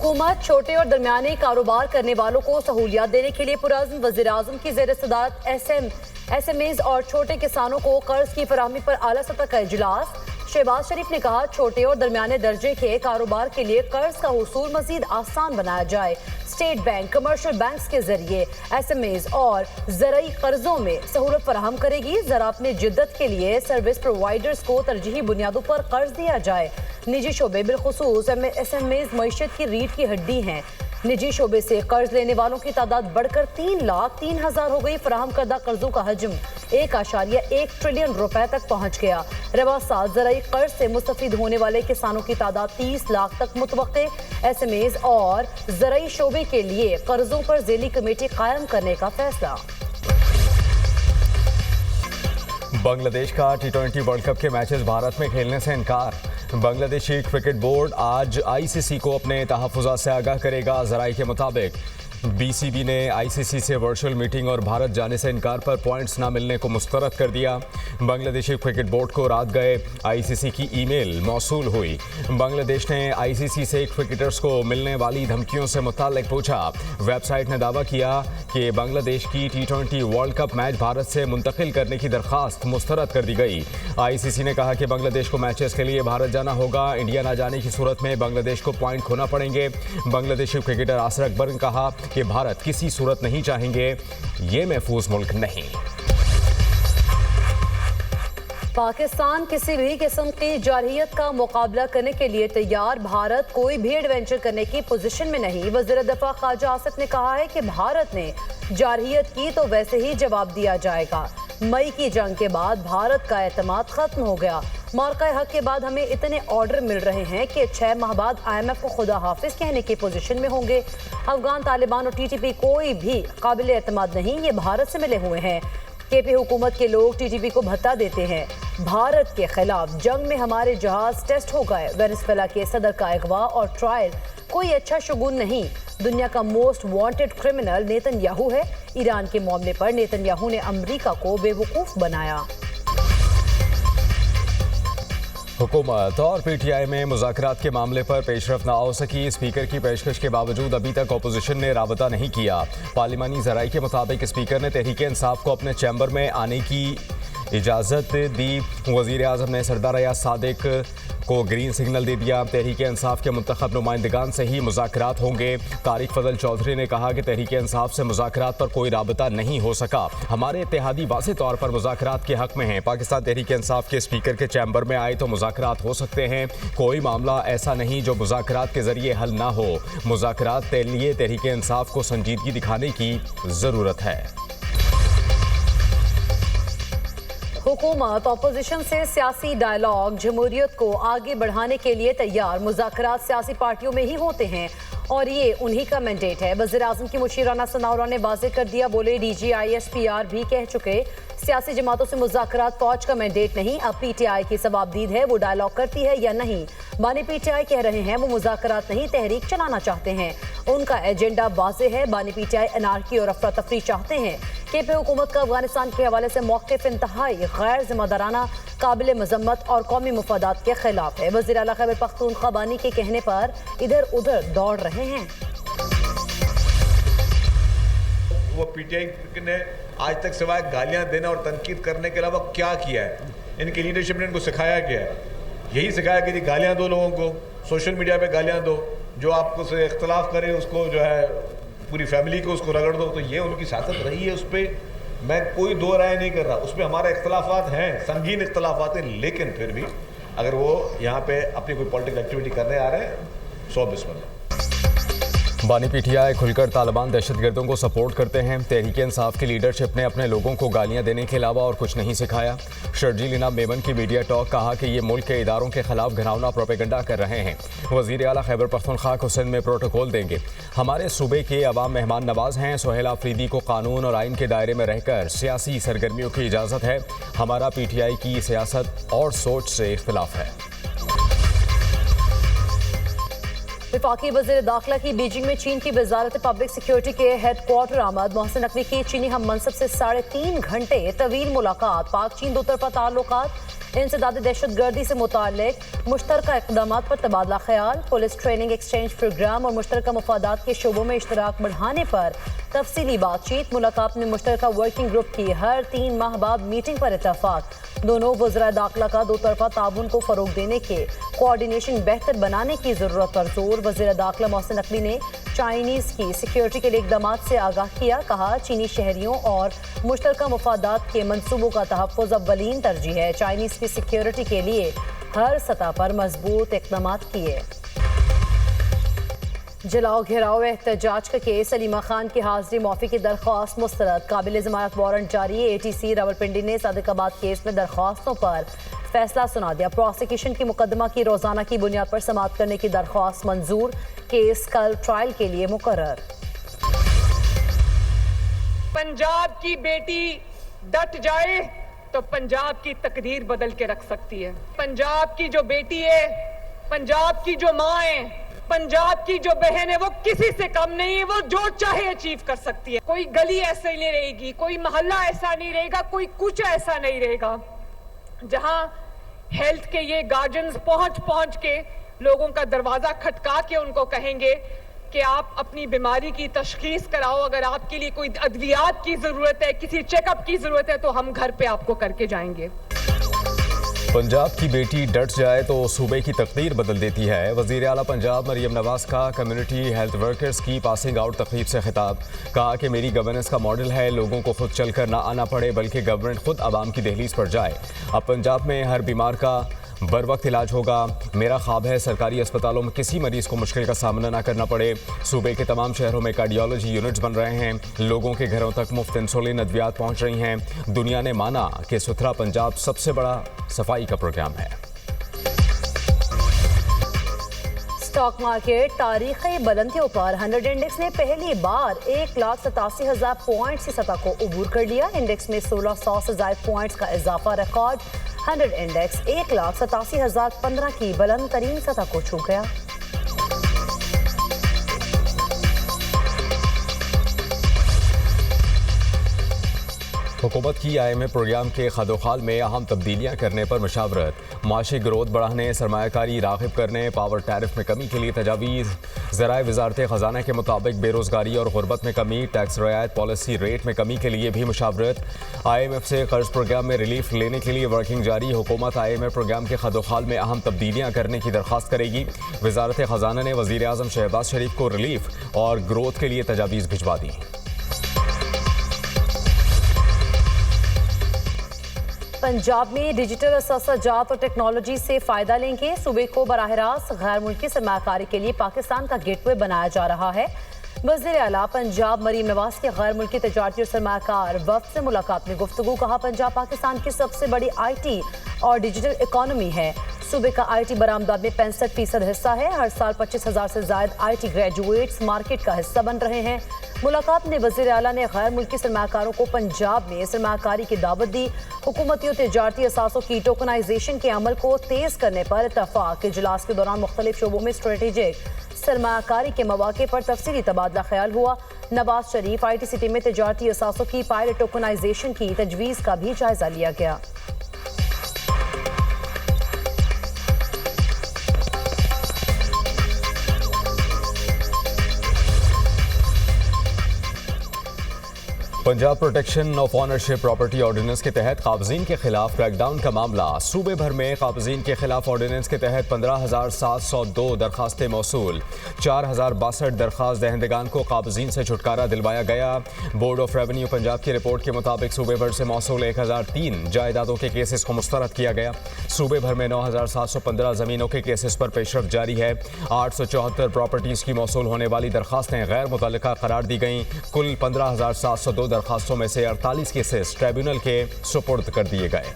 हुकूमत छोटे और दरमियाने कारोबार करने वालों को सहूलियत देने के लिए पुरअज़्म वज़ीर-ए-आज़म की ज़ेर सदारत SMEs और छोटे किसानों को कर्ज की फराहमी पर आला सतह का इजलास। शहबाज शरीफ ने कहा, छोटे और दरमियाने दर्जे के कारोबार के लिए कर्ज का हुसूल मजीद आसान बनाया जाए। स्टेट बैंक कमर्शियल बैंक्स के जरिए SMEs और ज़राई कर्जों में सहूलत फराहम करेगी। ज़राअत में जिद्दत के लिए सर्विस प्रोवाइडर्स को तरजीही बुनियादों पर कर्ज दिया जाए। निजी शोबे बिलखुसूस SMEs मईशत की रीढ़ की हड्डी हैं। निजी शोबे से कर्ज लेने वालों की तादाद बढ़कर 3,03,000 हो गई। फराहम करदा कर्जों का हजम 1.1 ट्रिलियन रुपए तक पहुंच गया। रवा साल ज़राई कर्ज से मुस्तफीद होने वाले किसानों की तादाद 30 लाख तक मुतवक्के। SMEs और ज़राई शोबे के लिए कर्जों पर ज़ेली कमेटी कायम करने का फैसला। बांग्लादेश का T20 वर्ल्ड कप के मैचेस भारत में खेलने से इनकार। बांग्लादेशी क्रिकेट बोर्ड आज ICC को अपने तहफ़्फ़ुज़ात से आगाह करेगा। ज़राई के मुताबिक BCB ने ICC से वर्चुअल मीटिंग और भारत जाने से इनकार पर पॉइंट्स ना मिलने को मुस्तरद कर दिया। बांग्लादेशी क्रिकेट बोर्ड को रात गए ICC की ईमेल मौसूल हुई। बांग्लादेश ने ICC से क्रिकेटर्स को मिलने वाली धमकियों से मुताल्लिक पूछा। वेबसाइट ने दावा किया कि बांग्लादेश की T20 world cup match Bharat से मुंतकिल करने की दरख्वास्त मुस्तरद कर दी गई। ICC ने कहा कि बांग्लादेश को मैचेस के लिए भारत जाना होगा। इंडिया ना जाने की सूरत में बांग्लादेश को पॉइंट खोना पड़ेंगे। बांग्लादेशी क्रिकेटर आसर अकबर ने कहा कि भारत किसी सूरत नहीं चाहेंगे, ये महफूज मुल्क नहीं। पाकिस्तान किसी भी किस्म की जारहियत का मुकाबला करने के लिए तैयार। भारत कोई भी एडवेंचर करने की पोजीशन में नहीं। वज़ीर दफ़ा ख्वाजा आसिफ ने कहा है कि भारत ने जारहियत की तो वैसे ही जवाब दिया जाएगा। मई की जंग के बाद भारत का एतमाद खत्म हो गया। मार्का हक के बाद हमें इतने ऑर्डर मिल रहे हैं कि 6 माह बाद IMF को खुदा हाफिज कहने की पोजीशन में होंगे। अफगान तालिबान और TTP कोई भी काबिल एतमाद नहीं, ये भारत से मिले हुए हैं। KP हुकूमत के लोग TTP को भत्ता देते हैं। भारत के खिलाफ जंग में हमारे जहाज टेस्ट हो गए। वेनेजुएला के सदर का अगवा और ट्रायल कोई अच्छा शगुन नहीं। दुनिया का मोस्ट वांटेड क्रिमिनल नेतन्याहू है। ईरान के मामले पर नेतन्याहू ने अमेरिका को बेवकूफ बनाया। हुकूमत और PTI में मुज़ाकरात के मामले पर पेशरफ ना हो सकी। स्पीकर की पेशकश के बावजूद अभी तक अपोजिशन ने राबता नहीं किया। पार्लिमानी ज़राई के मुताबिक स्पीकर ने तहरीक इंसाफ को अपने चैम्बर में आने की इजाज़त दी। वज़ीर-ए-आज़म ने सरदार अयाज सादिक को ग्रीन सिग्नल दे दिया। तहरीक इंसाफ के मुंतखब नुमाइंदगान से ही मुज़ाकरात होंगे। तारिक फजल चौधरी ने कहा कि तहरीक इंसाफ से मुज़ाकरात पर कोई राबता नहीं हो सका। हमारे इत्तेहादी वाज़ेह तौर पर मुज़ाकरात के हक़ में हैं। पाकिस्तान तहरीक इंसाफ के स्पीकर के चैम्बर में आए तो मुज़ाकरात हो सकते हैं। कोई मामला ऐसा नहीं जो मुज़ाकरात के ज़रिए हल ना हो। मुज़ाकरात के लिए तहरीक इंसाफ को संजीदगी दिखाने की ज़रूरत है। हुकूमत अपोजिशन से सियासी डायलॉग जमहूरियत को आगे बढ़ाने के लिए तैयार। मुज़ाकरात सियासी पार्टियों में ही होते हैं और ये उन्हीं का मैंडेट है। वज़ीर-ए-आज़म की मुशीराना सनाउल्लाह ने वाज़ेह कर दिया। बोले, DG ISPR भी कह चुके सियासी जमातों से मुज़ाकरात फौज का मैंडेट नहीं। अब PTI की सवाबदीद है वो डायलॉग करती है या नहीं। बानी PTI कह रहे हैं वो मुज़ाकरात नहीं तहरीक चलाना चाहते हैं। उनका एजेंडा वाज़ेह है। बानी PTI अनारकी और अफरा तफरी चाहते हैं। KP हुकूमत का अफगानिस्तान के हवाले से मौक़िफ़ इंतहाई गैर जिम्मेदाराना, काबिल मज़म्मत और कौमी मुफादात के खिलाफ है। वज़ीर आला खैबर पख्तूनख्वा बानी के कहने पर इधर उधर दौड़ रहे हैं। वो PTI ने आज तक सिवाय गालियां देना और तनकीद करने के अलावा क्या किया है? इनकी लीडरशिप ने इनको सिखाया क्या है? यही सिखाया कि गालियां दो लोगों को, सोशल मीडिया पे गालियां दो, जो आपको से इख्तलाफ करे उसको जो है पूरी फैमिली को उसको रगड़ दो। तो ये उनकी सियासत रही है। उस पर मैं कोई दो राय नहीं कर रहा। उस पर हमारे इख्तलाफात हैं, संगीन इख्तलाफात हैं, लेकिन फिर भी अगर वो यहाँ पे अपनी कोई पॉलिटिकल एक्टिविटी करने आ रहे हैं, 100 बिस्मिल्लाह। बानी PTI खुलकर तालिबान दहशतगर्दों को सपोर्ट करते हैं। तहरीक इंसाफ की लीडरशिप ने अपने लोगों को गालियां देने के अलावा और कुछ नहीं सिखाया। शर्जील इनाम मेमन की मीडिया टॉक, कहा कि ये मुल्क के इदारों के खिलाफ घिनौना प्रोपेगेंडा कर रहे हैं। वज़ीर आला खैबर पख्तूनख्वा को सिंध में प्रोटोकॉल देंगे। हमारे सूबे के अवाम मेहमान नवाज हैं। सोहेल आफरीदी को कानून और आइन के दायरे में रहकर सियासी सरगर्मियों की इजाज़त है। हमारा PTI की सियासत और सोच से इख्तिलाफ है। वफाकी वज़ीर दाखिला की बीजिंग में चीन की वजारत पब्लिक सिक्योरिटी के हेड क्वार्टर आमद मोहसिन नकवी की चीनी हम मनसब से 3.5 घंटे तवील मुलाकात। पाक चीन दो तरफा ताल्लुकात इंसदाद दहशतगर्दी से मुताल्लिक मुश्तरका इक़दाम पर तबादला ख्याल, पुलिस ट्रेनिंग एक्सचेंज प्रोग्राम और मुश्तरका मफादात के शोबों में इश्तराक बढ़ाने पर तफसीली बातचीत। मुलाकात में मुश्तरका वर्किंग ग्रुप की हर 3 माह बाद मीटिंग पर इत्तफाक। दोनों वज़राए दाखिला का दो तरफा ताउन को फ़रोग देने के कोऑर्डिनेशन बेहतर बनाने की ज़रूरत पर जोर। वज़ीर दाखिला मोहसिन नकवी ने चाइनीज़ की सिक्योरिटी के लिए इक़दाम से आगाह किया। कहा, चीनी शहरियों और मुश्तरका मफादात के मंसूबों का तहफ़्फ़ुज़ अव्वलीन तरजीह है। चाइनीज़ की सिक्योरिटी के लिए हर सतह पर मजबूत इक़दाम किए। जलाओ घेराव एहतजाज का केस, सलीमा खान की हाजिरी माफी की दरख्वास्त मुस्तरद। काबिल ज़मानत वारंट जारी। ATC रावलपिंडी ने सादिकाबाद केस में दरख्वास्तों पर फैसला सुना दिया। प्रोसिक्यूशन की मुकदमा की रोजाना की बुनियाद पर समाअत करने की दरख्वास्त मंजूर। केस कल ट्रायल के लिए मुकर्रर। पंजाब की बेटी डट जाए तो पंजाब की तकदीर बदल के रख सकती है। पंजाब की जो बेटी है, पंजाब की जो माँ है, पंजाब की जो बहन है, वो किसी से कम नहीं है। वो जो चाहे अचीव कर सकती है। कोई गली ऐसे नहीं रहेगी, कोई मोहल्ला ऐसा नहीं रहेगा, कोई कुछ ऐसा नहीं रहेगा जहां हेल्थ के ये गार्जियंस पहुंच के लोगों का दरवाजा खटका के उनको कहेंगे कि आप अपनी बीमारी की तशखीस कराओ। अगर आपके लिए कोई अद्वियात की जरूरत है, किसी चेकअप की जरूरत है, तो हम घर पे आपको करके जाएंगे। पंजाब की बेटी डट जाए तो सूबे की तकदीर बदल देती है। वज़ीर आला पंजाब मरियम नवाज का कम्युनिटी हेल्थ वर्कर्स की पासिंग आउट तकरीब से खिताब। कहा कि मेरी गवर्नेंस का मॉडल है, लोगों को खुद चलकर ना आना पड़े बल्कि गवर्नमेंट खुद आवाम की दहलीज पर जाए। अब पंजाब में हर बीमार का बर वक्त इलाज होगा। मेरा ख्वाब है सरकारी अस्पतालों में किसी मरीज को मुश्किल का सामना ना करना पड़े। सूबे के तमाम शहरों में कार्डियोलॉजी यूनिट्स बन रहे हैं। लोगों के घरों तक मुफ्त इंसुलिन अद्वियात पहुंच रही हैं। दुनिया ने माना कि सुथरा पंजाब सबसे बड़ा सफाई का प्रोग्राम है। स्टॉक मार्केट तारीखी बुलंदियों पर 100 इंडेक्स ने पहली बार 1,87,000 पॉइंट्स की सतह को अबूर कर लिया। इंडेक्स में 1600 से ज़ायद पॉइंट्स का इजाफा। रिकॉर्ड 100 इंडेक्स 1,87,015 की बुलंद तरीन सतह को छू गया। हुकूमत की IMF प्रोग्राम के खदोखाल में अहम तब्दीलियाँ करने पर मशावरत। माशी ग्रोथ बढ़ाने, सरमायाकारी राग़िब करने, पावर टैरिफ में कमी के लिए तजावीज़। ज़राए वज़ारत ख़जाना के मुताबिक बेरोज़गारी और गुर्बत में कमी, टैक्स रियायत पॉलिसी रेट में कमी के लिए भी मशावरत। IMF से कर्ज प्रोग्राम में रिलीफ लेने के लिए वर्किंग जारी। हुकूमत IMF प्रोग्राम के खदोखाल में अहम तब्दीलियाँ करने की दरख्वास्त करेगी। वज़ारत ख़जाना ने वज़ीर आज़म शहबाज शरीफ को रिलीफ और ग्रोथ के लिए तजावीज़ भिजवा दी। पंजाब में डिजिटल असासाजात और टेक्नोलॉजी से फ़ायदा लेंगे। सूबे को बराह रास्त गैर मुल्की सरमायाकारी के लिए पाकिस्तान का गेटवे बनाया जा रहा है। वज़ीर आला पंजाब मरीम नवाज के गैर मुल्की तजारती और सरमायाकार वफ़द से मुलाकात में गुफ्तगू। कहा, पंजाब पाकिस्तान की सबसे बड़ी IT और डिजिटल इकॉनमी है। सूबे का IT बरामदात में 65% हिस्सा है। हर साल 25,000 से ज़ायद IT ग्रेजुएट्स मार्केट का हिस्सा बन रहे हैं। मुलाकात में वज़ीर आला ने गैर मुल्की सरमायाकारों को पंजाब में सरमायाकारी की दावत दी। हुकूमती और तिजारती असासों की टोकनाइजेशन के अमल को तेज़ करने पर इत्तफाक। इजलास के दौरान मुख्तलिफ शोबों में स्ट्रेटेजिक सरमायाकारी के मौके पर तफसीली तबादला ख्याल हुआ। नवाज शरीफ IT सिटी में तिजारती असासों की पायलट टोकनाइजेशन की तजवीज़ का भी जायजा लिया गया। Punjab protection of ownership property ordinance के तहत काबजीन के खिलाफ क्रैकडाउन का मामला। सूबे भर में काबजीन के खिलाफ ऑर्डिनेंस के तहत 15,702 दरखास्तें मौसूल। 4,062 दरखास्त दहंदगान को काबजीन से छुटकारा दिलवाया गया। बोर्ड ऑफ रेवेन्यू पंजाब की रिपोर्ट के मुताबिक सूबे भर से मौसूल 1,003 जायदादों के केसेस को मुस्तरद किया गया। सूबे भर में 9,715 ज़मीनों के केसेस पर पेशरफ जारी है। 874 प्रॉपर्टीज़ की मौसूल होने वाली दरखास्तें गैर मुतल्लिका करार दी गईं। कुल 15,702 दरखास्तों में से 48 केसेस ट्रिब्यूनल के सुपुर्द कर दिए गए।